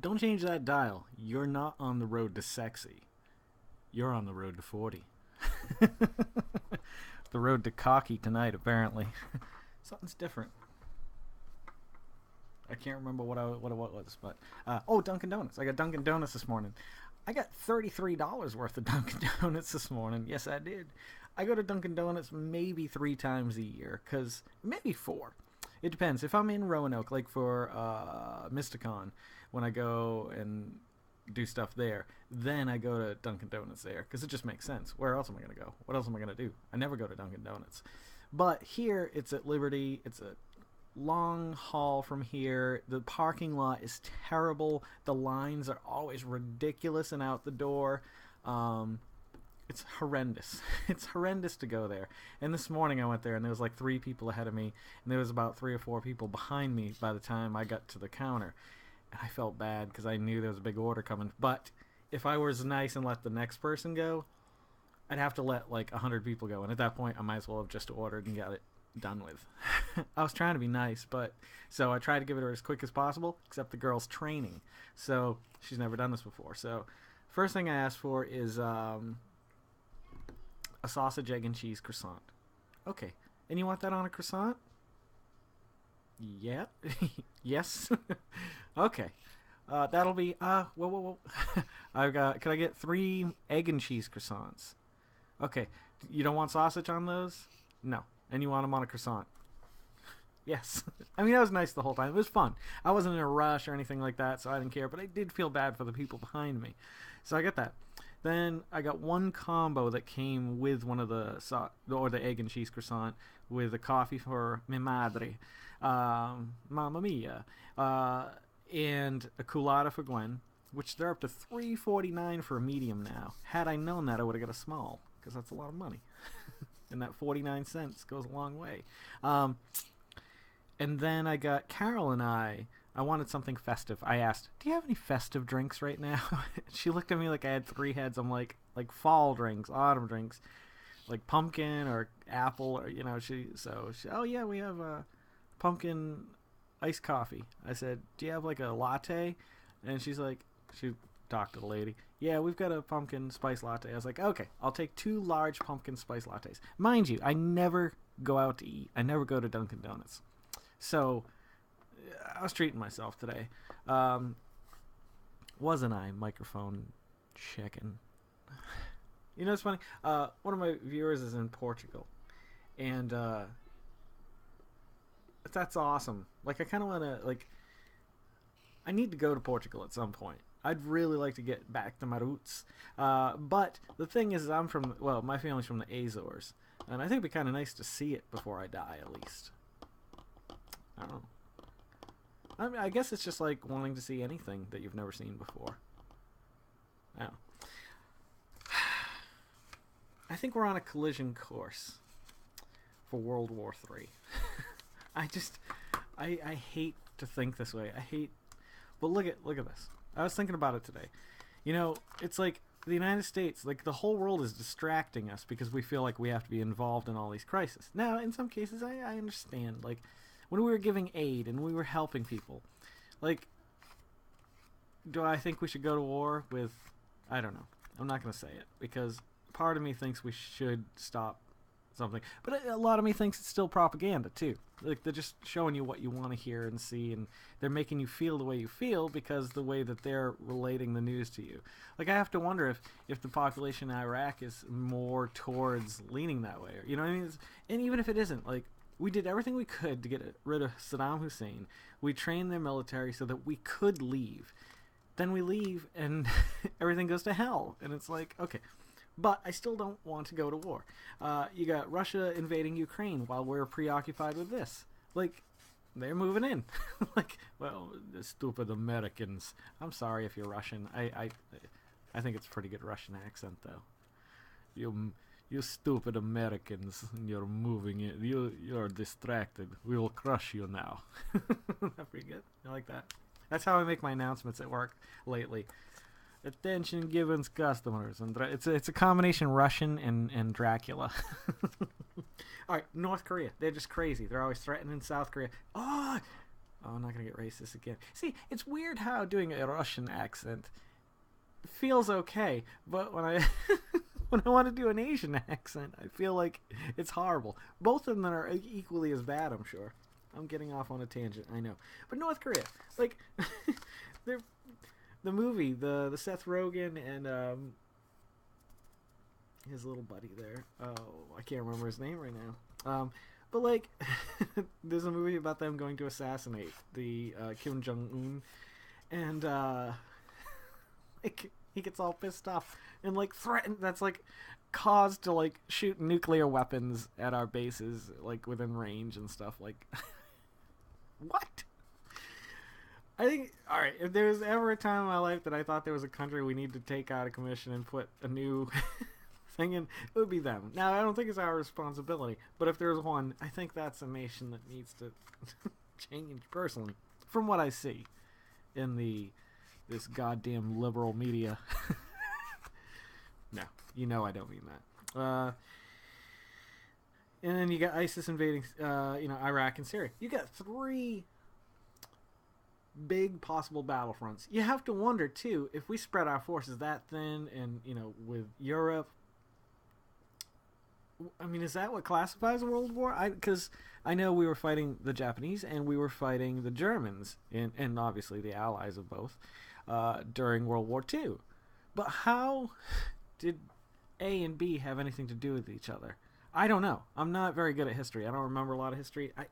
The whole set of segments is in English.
Don't change that dial. You're not on the road to sexy. You're on the road to 40. The road to cocky tonight, apparently. Something's different. I can't remember what it was, but Dunkin' Donuts. I got Dunkin' Donuts this morning. I got $33 worth of Dunkin' Donuts this morning. Yes, I did. I go to Dunkin' Donuts maybe 3 times a year, maybe 4. It depends. If I'm in Roanoke, like for Mysticon, when I go and do stuff there, then I go to Dunkin' Donuts there, because it just makes sense. Where else am I going to go? What else am I going to do? I never go to Dunkin' Donuts. But here, it's at Liberty. It's a long haul from here. The parking lot is terrible. The lines are always ridiculous and out the door. It's horrendous. It's horrendous to go there. And this morning I went there, and there was like 3 people ahead of me, and there was about 3 or 4 people behind me by the time I got to the counter. And I felt bad because I knew there was a big order coming. But if I was nice and let the next person go, I'd have to let like 100 people go. And at that point, I might as well have just ordered and got it done with. I was trying to be nice, but so I tried to give it her as quick as possible, except the girl's training. So she's never done this before. So first thing I asked for is a sausage, egg, and cheese croissant. Okay. And you want that on a croissant? Yeah. Yes. Okay. That'll be whoa. Can I get 3 egg and cheese croissants? Okay. You don't want sausage on those? No. And you want them on a croissant? Yes. I mean, that was nice the whole time. It was fun. I wasn't in a rush or anything like that, so I didn't care. But I did feel bad for the people behind me. So I got that. Then I got one combo that came with one of the egg and cheese croissant with a coffee for mi madre, mamma mia, and a culotta for Gwen, which they're up to $3.49 for a medium now. Had I known that, I would have got a small, because that's a lot of money. And that 49 cents goes a long way. And then I got Carol and I wanted something festive. I asked, do you have any festive drinks right now? She looked at me like I had 3 heads. I'm like fall drinks, autumn drinks, like pumpkin or apple, or, you know, oh yeah, we have a pumpkin iced coffee. I said, do you have like a latte? And she's like, she talked to the lady. Yeah, we've got a pumpkin spice latte. I was like, okay, I'll take 2 large pumpkin spice lattes. Mind you, I never go out to eat. I never go to Dunkin' Donuts. So I was treating myself today. Wasn't I? Microphone checking. You know, it's funny. One of my viewers is in Portugal. And that's awesome. Like, I kind of want to, like, I need to go to Portugal at some point. I'd really like to get back to my roots. But the thing is, my family's from the Azores. And I think it'd be kind of nice to see it before I die, at least. I don't know. I mean, I guess it's just like wanting to see anything that you've never seen before. I don't know. I think we're on a collision course for World War III. I hate to think this way. But look at this. I was thinking about it today. You know, it's like the United States, like the whole world is distracting us because we feel like we have to be involved in all these crises. Now, in some cases, I understand. Like, when we were giving aid and we were helping people, like, do I think we should go to war with, I don't know. I'm not going to say it because part of me thinks we should stop something. But a lot of me thinks it's still propaganda, too. Like, they're just showing you what you want to hear and see, and they're making you feel the way you feel because the way that they're relating the news to you. Like, I have to wonder if the population in Iraq is more towards leaning that way. You know what I mean? And even if it isn't, like, we did everything we could to get rid of Saddam Hussein. We trained their military so that we could leave. Then we leave, and everything goes to hell. And it's like, okay. But I still don't want to go to war. You got Russia invading Ukraine while we're preoccupied with this. Like, they're moving in. Like, well, the stupid Americans. I'm sorry if you're Russian. I think it's a pretty good Russian accent, though. You stupid Americans, you're moving it. You're distracted. We will crush you now. That's pretty good. I like that. That's how I make my announcements at work lately. Attention given customers. And it's a combination Russian and Dracula. All right, North Korea. They're just crazy. They're always threatening South Korea. Oh, Oh, I'm not gonna get racist again. See, it's weird how doing a Russian accent feels okay, but when I when I want to do an Asian accent, I feel like it's horrible. Both of them are equally as bad, I'm sure. I'm getting off on a tangent, I know. But North Korea, like, they're the movie, the Seth Rogen and his little buddy there. Oh, I can't remember his name right now. But like, there's a movie about them going to assassinate the Kim Jong Un, and like, he gets all pissed off and like threatened. That's like cause to like shoot nuclear weapons at our bases, like within range and stuff. Like, what? I think, alright, if there was ever a time in my life that I thought there was a country we need to take out of commission and put a new thing in, it would be them. Now, I don't think it's our responsibility, but if there's one, I think that's a nation that needs to change, personally, from what I see in this goddamn liberal media. No, you know I don't mean that. And then you got ISIS invading, Iraq and Syria. You got 3 big possible battlefronts. You have to wonder too, if we spread our forces that thin, and with Europe, I mean, is that what classifies a world war? Because I know we were fighting the Japanese and we were fighting the Germans, and obviously the allies of both, during World War II. But how did A and B have anything to do with each other? I don't know. I'm not very good at history. I don't remember a lot of history. I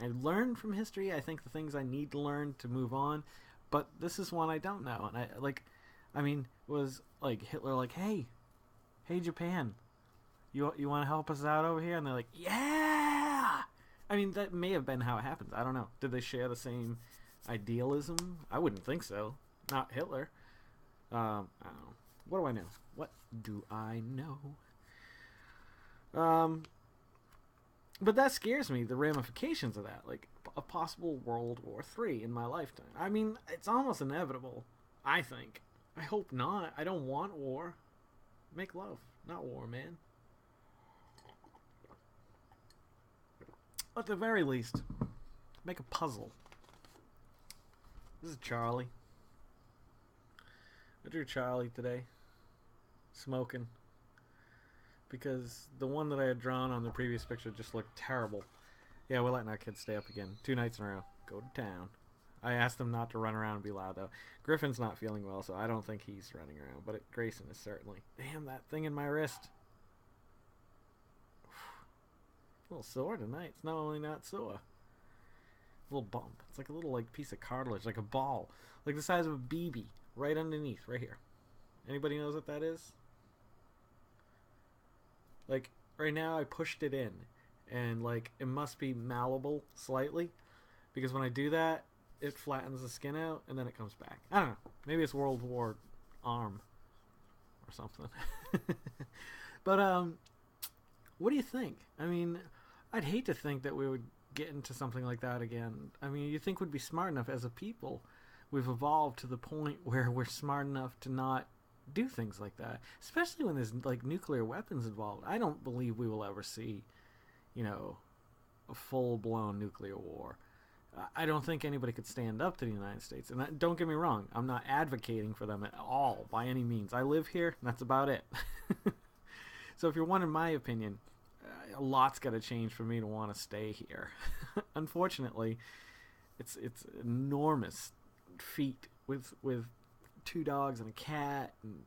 learned from history, I think, the things I need to learn to move on, but this is one I don't know. And was like Hitler like, hey Japan, you want to help us out over here? And they're like, yeah. I mean, that may have been how it happened. I don't know. Did they share the same idealism? I wouldn't think so. Not Hitler. I don't know. What do I know? What do I know? But that scares me, the ramifications of that, like a possible World War III in my lifetime. I mean, it's almost inevitable, I think. I hope not. I don't want war. Make love, not war, man. At the very least, make a puzzle. This is Charlie. I drew Charlie today, smoking. Because the one that I had drawn on the previous picture just looked terrible. Yeah, we're letting our kids stay up again. 2 nights in a row. Go to town. I asked them not to run around and be loud, though. Griffin's not feeling well, so I don't think he's running around. But Grayson is certainly. Damn, that thing in my wrist. A little sore tonight. It's not only not sore. A little bump. It's like a little piece of cartilage, like a ball. Like the size of a BB. Right underneath, right here. Anybody knows what that is? Like, right now I pushed it in, and it must be malleable slightly, because when I do that, it flattens the skin out, and then it comes back. I don't know. Maybe it's World War arm or something. But, what do you think? I mean, I'd hate to think that we would get into something like that again. I mean, you think we'd be smart enough as a people. We've evolved to the point where we're smart enough to not do things like that, especially when there's nuclear weapons involved. I don't believe we will ever see, a full-blown nuclear war. I don't think anybody could stand up to the United States. And don't get me wrong, I'm not advocating for them at all by any means. I live here, and that's about it. So if you're wondering my opinion, a lot's got to change for me to want to stay here. Unfortunately, it's enormous feat with 2 dogs and a cat, and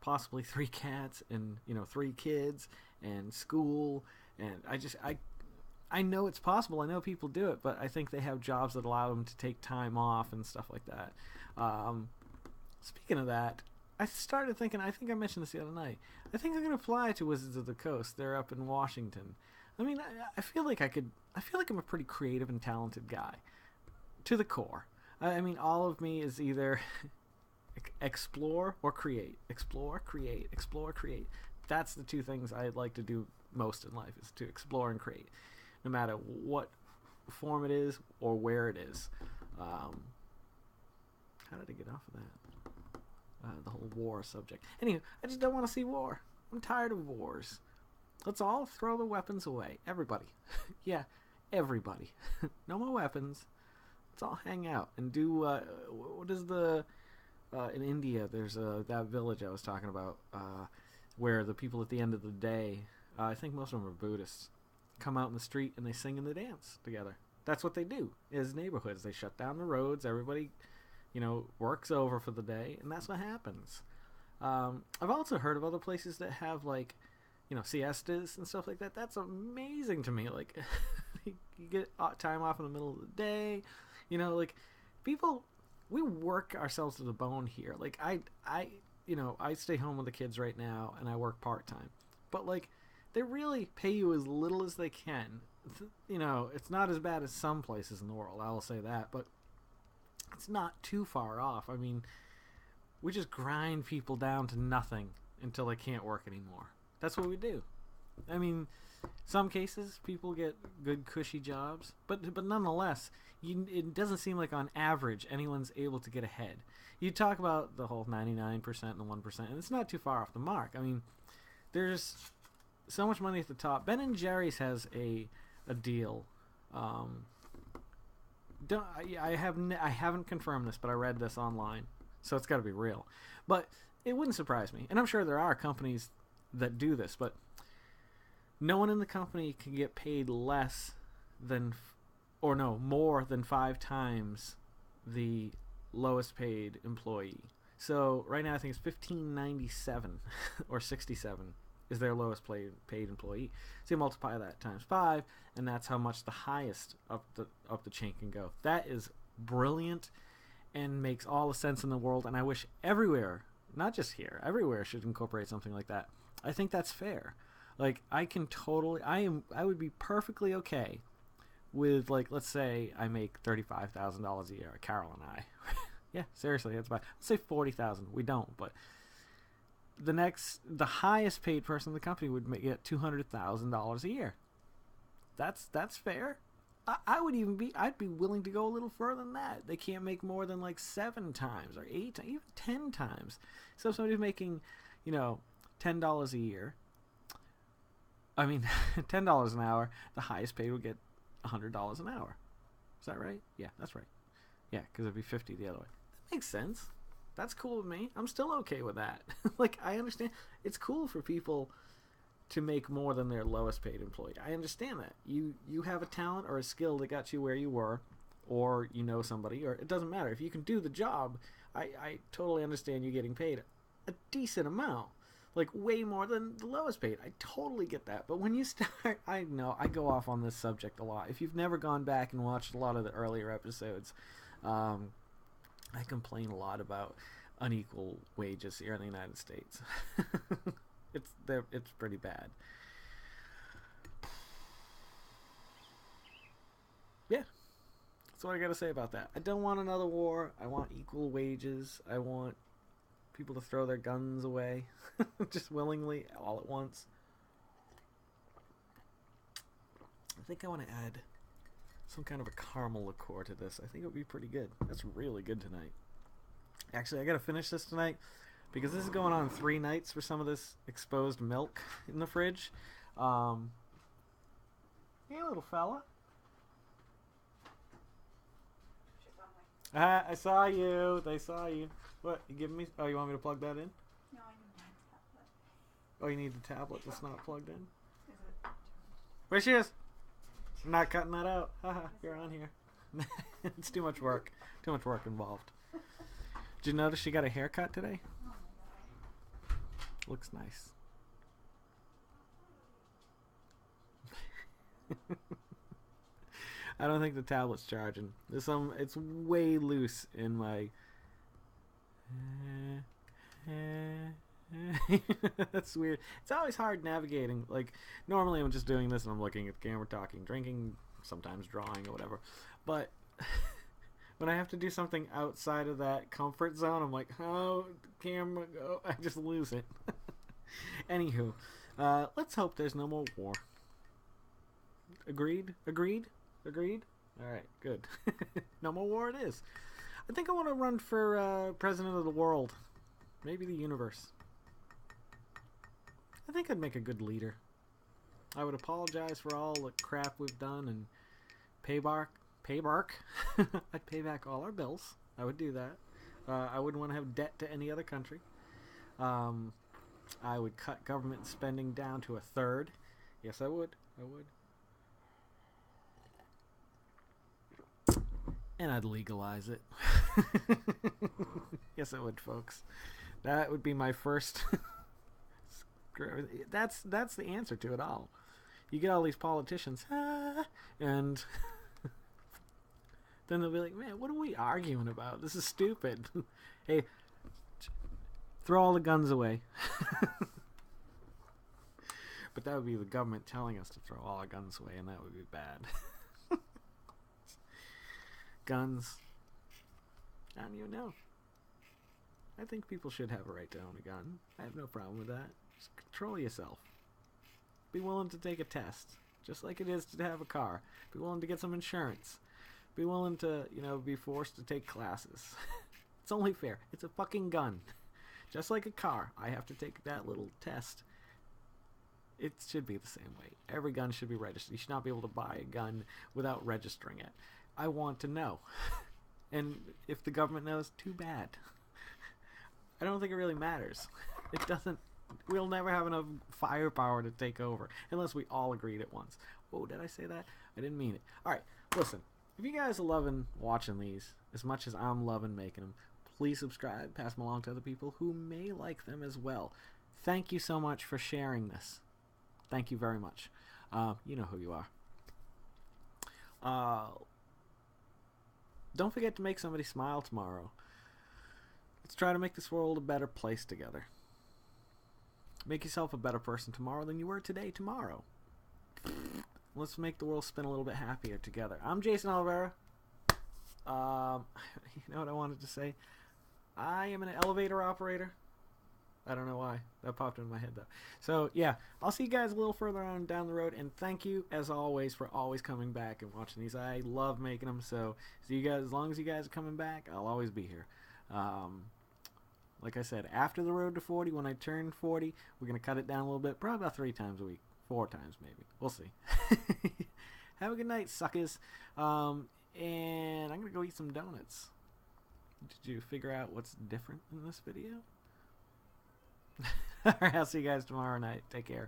possibly 3 cats, and 3 kids, and school, and I know it's possible. I know people do it, but I think they have jobs that allow them to take time off and stuff like that. Speaking of that, I started thinking, I think I mentioned this the other night, I think I'm going to fly to Wizards of the Coast. They're up in Washington. I mean, I feel like I'm a pretty creative and talented guy, to the core. I mean, all of me is either explore or create. Explore, create. Explore, create. That's the 2 things I'd like to do most in life, is to explore and create, no matter what form it is or where it is. How did I get off of that? The whole war subject. Anyway, I just don't want to see war. I'm tired of wars. Let's all throw the weapons away. Everybody. Yeah, everybody. No more weapons. Let's all hang out and do what is the in India? There's that village I was talking about where the people at the end of the day, I think most of them are Buddhists, come out in the street and they sing and they dance together. That's what they do. As neighborhoods, they shut down the roads. Everybody, works over for the day, and that's what happens. I've also heard of other places that have like, siestas and stuff like that. That's amazing to me. Like, you get time off in the middle of the day. Like people, we work ourselves to the bone here. Like I stay home with the kids right now, and I work part time. But like, they really pay you as little as they can. It's not as bad as some places in the world. I will say that, but it's not too far off. I mean, we just grind people down to nothing until they can't work anymore. That's what we do. I mean, some cases people get good cushy jobs, but nonetheless, it doesn't seem like on average anyone's able to get ahead. You talk about the whole 99% and the 1%, and it's not too far off the mark. I mean, there's so much money at the top. Ben and Jerry's has a deal. I haven't confirmed this, but I read this online, so it's got to be real. But it wouldn't surprise me, and I'm sure there are companies that do this, but no one in the company can get paid less than, more than 5 times the lowest paid employee. So right now I think it's $15.97 or $67 is their lowest paid employee. So you multiply that times 5, and that's how much the highest up the chain can go. That is brilliant and makes all the sense in the world, and I wish everywhere, not just here, everywhere should incorporate something like that. I think that's fair. Like, I would be perfectly okay with, like, let's say I make $35,000 a year, Carol and I. Yeah, seriously, that's about, let's say $40,000. We don't, but the highest paid person in the company would get $200,000 a year. That's fair. I'd be willing to go a little further than that. They can't make more than like 7 times or 8 times, even 10 times. So if somebody's making, $10 a year, I mean, $10 an hour, the highest paid would get $100 an hour. Is that right? Yeah, that's right. Yeah, because it'd be 50 the other way. That makes sense. That's cool with me. I'm still okay with that. Like, I understand. It's cool for people to make more than their lowest paid employee. I understand that. You have a talent or a skill that got you where you were, or you know somebody, or it doesn't matter. If you can do the job, I totally understand you getting paid a decent amount. Like, way more than the lowest paid. I totally get that. But when you start, I know, I go off on this subject a lot. If you've never gone back and watched a lot of the earlier episodes, I complain a lot about unequal wages here in the United States. It's pretty bad. Yeah, that's what I gotta say about that. I don't want another war. I want equal wages. I want people to throw their guns away just willingly all at once. I think I want to add some kind of a caramel liqueur to this. I think it would be pretty good. That's really good tonight. Actually, I gotta finish this tonight because this is going on 3 nights for some of this exposed milk in the fridge. Hey, little fella. I saw you. They saw you. What? You giving me? Oh, you want me to plug that in? No, I need my tablet. Oh, you need the tablet that's not plugged in? Is it? Where she is? I'm not cutting that out. Haha, you're on here. It's too much work. Too much work involved. Did you notice she got a haircut today? Oh my god. Looks nice. I don't think the tablet's charging. It's way loose in my. That's weird. It's always hard navigating. Like, normally I'm just doing this and I'm looking at the camera, talking, drinking, sometimes drawing or whatever. But when I have to do something outside of that comfort zone, I'm like, how the camera go? I just lose it. Anywho, let's hope there's no more war. Agreed? Alright, good. No more war it is. I think I want to run for president of the world. Maybe the universe. I think I'd make a good leader. I would apologize for all the crap we've done and pay back pay back. I'd pay back all our bills. I would do that. I wouldn't want to have debt to any other country. I would cut government spending down to a third. Yes, I would. I would. And I'd legalize it. Yes, I would, folks. That would be my first. That's the answer to it all. You get all these politicians, and then they'll be like, "Man, what are we arguing about? This is stupid." Hey, throw all the guns away. But that would be the government telling us to throw all our guns away, and that would be bad. Guns. I don't even know. I think people should have a right to own a gun. I have no problem with that. Just control yourself. Be willing to take a test, just like it is to have a car. Be willing to get some insurance. Be willing to, be forced to take classes. It's only fair. It's a fucking gun. Just like a car, I have to take that little test. It should be the same way. Every gun should be registered. You should not be able to buy a gun without registering it. I want to know. And if the government knows, too bad. I don't think it really matters. It doesn't. We'll never have enough firepower to take over unless we all agreed at once. Oh, did I say that? I didn't mean it. Alright, listen. If you guys are loving watching these as much as I'm loving making them, please subscribe, pass them along to other people who may like them as well. Thank you so much for sharing this. Thank you very much. You know who you are. Don't forget to make somebody smile tomorrow. Let's try to make this world a better place together. Make yourself a better person tomorrow than you were today tomorrow. Let's make the world spin a little bit happier together. I'm Jason Oliveira. You know what I wanted to say? I am an elevator operator. I don't know why. That popped into my head, though. So, yeah. I'll see you guys a little further on down the road. And thank you, as always, for always coming back and watching these. I love making them. So, see you guys. As long as you guys are coming back, I'll always be here. Like I said, after the road to 40, when I turn 40, we're going to cut it down a little bit. Probably about 3 times a week. 4 times, maybe. We'll see. Have a good night, suckers. And I'm going to go eat some donuts. Did you figure out what's different in this video? Alright, I'll see you guys tomorrow night. Take care.